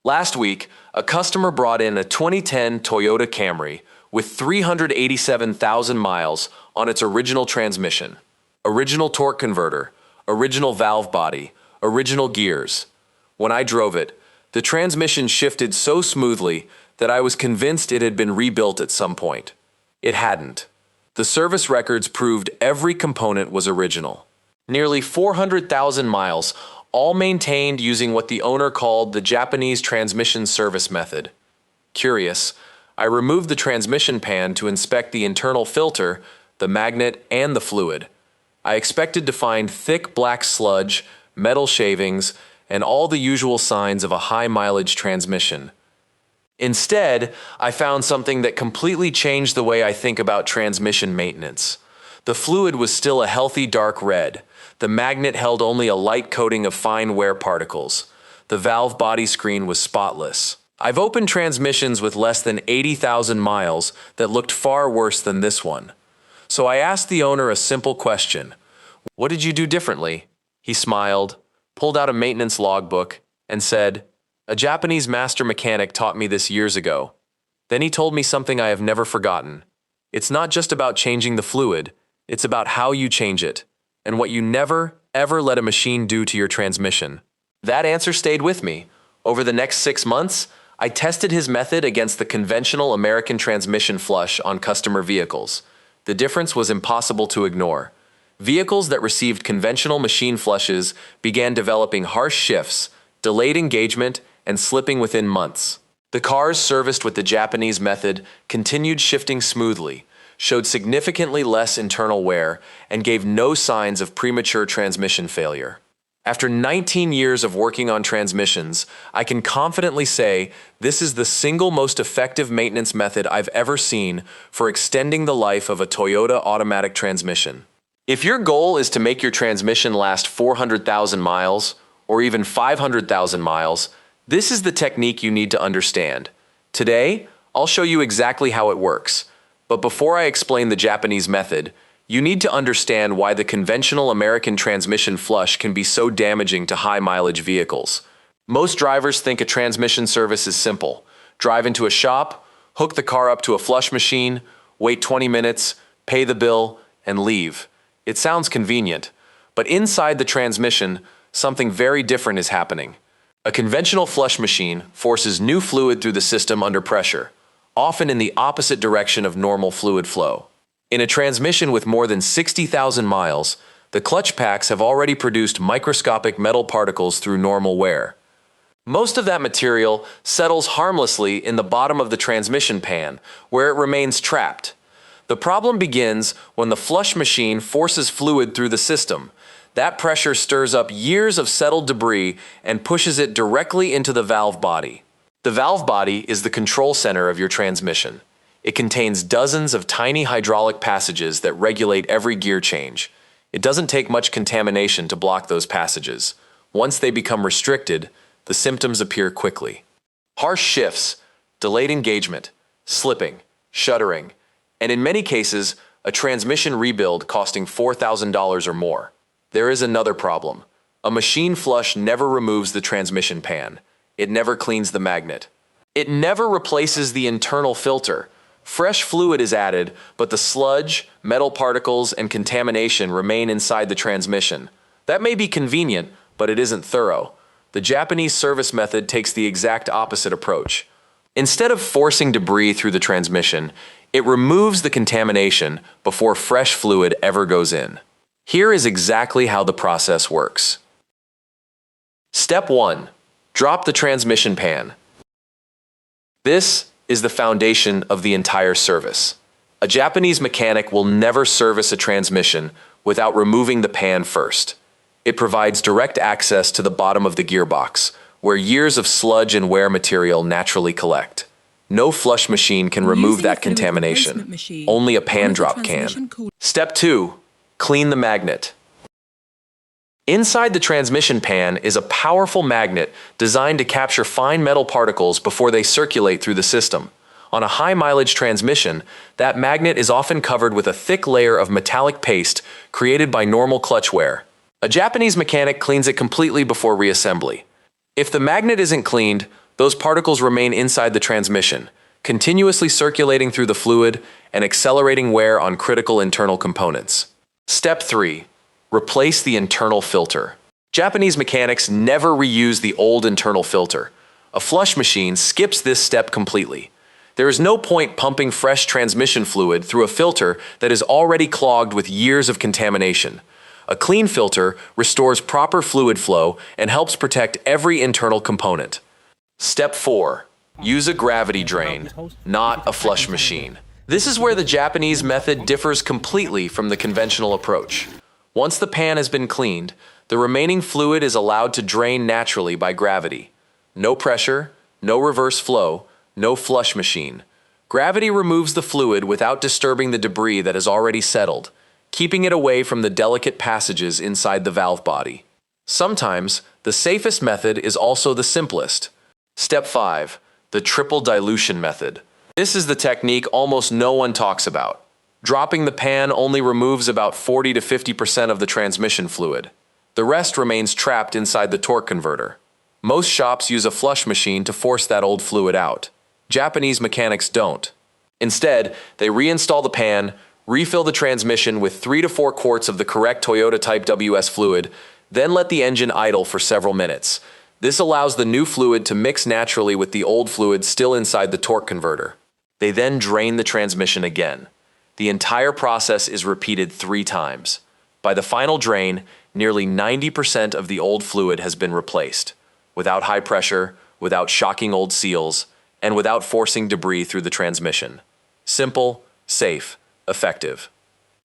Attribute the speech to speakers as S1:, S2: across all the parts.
S1: Last week, a customer brought in a 2010 Toyota Camry with 387,000 miles on its original transmission, original torque converter, original valve body, original gears. When I drove it, the transmission shifted so smoothly that I was convinced it had been rebuilt at some point. It hadn't. The service records proved every component was original. Nearly 400,000 miles, all maintained using what the owner called the Japanese transmission service method. Curious, I removed the transmission pan to inspect the internal filter, the magnet, and the fluid. I expected to find thick black sludge, metal shavings, and all the usual signs of a high-mileage transmission. Instead, I found something that completely changed the way I think about transmission maintenance. The fluid was still a healthy dark red. The magnet held only a light coating of fine wear particles. The valve body screen was spotless. I've opened transmissions with less than 80,000 miles that looked far worse than this one. So I asked the owner a simple question. "What did you do differently?" He smiled, pulled out a maintenance logbook, and said, "A Japanese master mechanic taught me this years ago." Then he told me something I have never forgotten. It's not just about changing the fluid, it's about how you change it, and what you never, ever let a machine do to your transmission. That answer stayed with me. Over the next 6 months, I tested his method against the conventional American transmission flush on customer vehicles. The difference was impossible to ignore. Vehicles that received conventional machine flushes began developing harsh shifts, delayed engagement, and slipping within months. The cars serviced with the Japanese method continued shifting smoothly, showed significantly less internal wear, and gave no signs of premature transmission failure. After 19 years of working on transmissions, I can confidently say this is the single most effective maintenance method I've ever seen for extending the life of a Toyota automatic transmission. If your goal is to make your transmission last 400,000 miles, or even 500,000 miles, this is the technique you need to understand. Today, I'll show you exactly how it works. But before I explain the Japanese method, you need to understand why the conventional American transmission flush can be so damaging to high-mileage vehicles. Most drivers think a transmission service is simple. Drive into a shop, hook the car up to a flush machine, wait 20 minutes, pay the bill, and leave. It sounds convenient, but inside the transmission, something very different is happening. A conventional flush machine forces new fluid through the system under pressure, often in the opposite direction of normal fluid flow. In a transmission with more than 60,000 miles, the clutch packs have already produced microscopic metal particles through normal wear. Most of that material settles harmlessly in the bottom of the transmission pan, where it remains trapped. The problem begins when the flush machine forces fluid through the system. That pressure stirs up years of settled debris and pushes it directly into the valve body. The valve body is the control center of your transmission. It contains dozens of tiny hydraulic passages that regulate every gear change. It doesn't take much contamination to block those passages. Once they become restricted, the symptoms appear quickly. Harsh shifts, delayed engagement, slipping, shuddering, and in many cases, a transmission rebuild costing $4,000 or more. There is another problem. A machine flush never removes the transmission pan. It never cleans the magnet. It never replaces the internal filter. Fresh fluid is added, but the sludge, metal particles, and contamination remain inside the transmission. That may be convenient, but it isn't thorough. The Japanese service method takes the exact opposite approach. Instead of forcing debris through the transmission, it removes the contamination before fresh fluid ever goes in. Here is exactly how the process works. Step 1. Drop the transmission pan. This is the foundation of the entire service. A Japanese mechanic will never service a transmission without removing the pan first. It provides direct access to the bottom of the gearbox, where years of sludge and wear material naturally collect. No flush machine can remove that contamination. Only a pan drop can. Step 2. Clean the magnet. Inside the transmission pan is a powerful magnet designed to capture fine metal particles before they circulate through the system. On a high-mileage transmission, that magnet is often covered with a thick layer of metallic paste created by normal clutch wear. A Japanese mechanic cleans it completely before reassembly. If the magnet isn't cleaned, Those particles remain inside the transmission, continuously circulating through the fluid and accelerating wear on critical internal components. Step 3. Replace the internal filter. Japanese mechanics never reuse the old internal filter. A flush machine skips this step completely. There is no point pumping fresh transmission fluid through a filter that is already clogged with years of contamination. A clean filter restores proper fluid flow and helps protect every internal component. Step 4. Use a gravity drain, not a flush machine. This is where the Japanese method differs completely from the conventional approach. Once the pan has been cleaned, the remaining fluid is allowed to drain naturally by gravity. No pressure, no reverse flow, no flush machine. Gravity removes the fluid without disturbing the debris that has already settled, keeping it away from the delicate passages inside the valve body. Sometimes, the safest method is also the simplest. Step 5. The triple dilution method. This is the technique almost no one talks about. Dropping the pan only removes about 40 to 50% of the transmission fluid. The rest remains trapped inside the torque converter. Most shops use a flush machine to force that old fluid out. Japanese mechanics don't. Instead, they reinstall the pan, refill the transmission with 3 to 4 quarts of the correct Toyota Type WS fluid, then let the engine idle for several minutes. This allows the new fluid to mix naturally with the old fluid still inside the torque converter. They then drain the transmission again. The entire process is repeated 3 times. By the final drain, nearly 90% of the old fluid has been replaced, without high pressure, without shocking old seals, and without forcing debris through the transmission. Simple, safe, effective.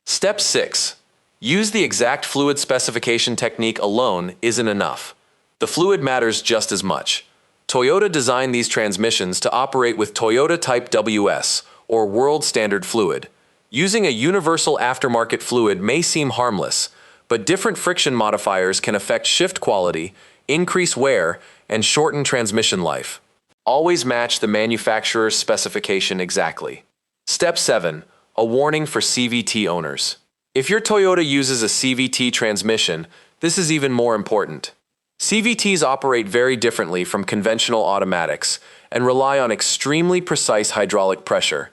S1: Step 6. Use the exact fluid specification technique alone isn't enough. The fluid matters just as much. Toyota designed these transmissions to operate with Toyota Type WS, or World Standard Fluid. Using a universal aftermarket fluid may seem harmless, but different friction modifiers can affect shift quality, increase wear, and shorten transmission life. Always match the manufacturer's specification exactly. Step 7. A warning for CVT owners. If your Toyota uses a CVT transmission, this is even more important. CVTs operate very differently from conventional automatics and rely on extremely precise hydraulic pressure.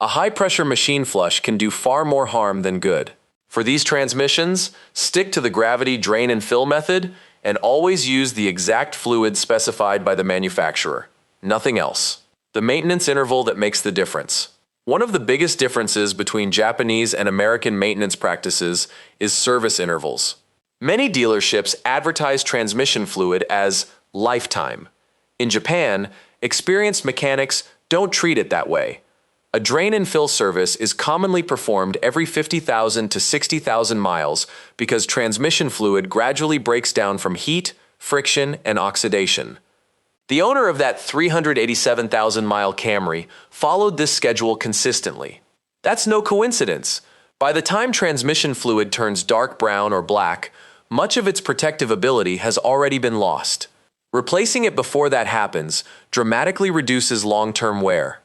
S1: A high-pressure machine flush can do far more harm than good. For these transmissions, stick to the gravity drain and fill method and always use the exact fluid specified by the manufacturer. Nothing else. The maintenance interval that makes the difference. One of the biggest differences between Japanese and American maintenance practices is service intervals. Many dealerships advertise transmission fluid as lifetime. In Japan, experienced mechanics don't treat it that way. A drain and fill service is commonly performed every 50,000 to 60,000 miles because transmission fluid gradually breaks down from heat, friction, and oxidation. The owner of that 387,000-mile Camry followed this schedule consistently. That's no coincidence. By the time transmission fluid turns dark brown or black, much of its protective ability has already been lost. Replacing it before that happens dramatically reduces long-term wear.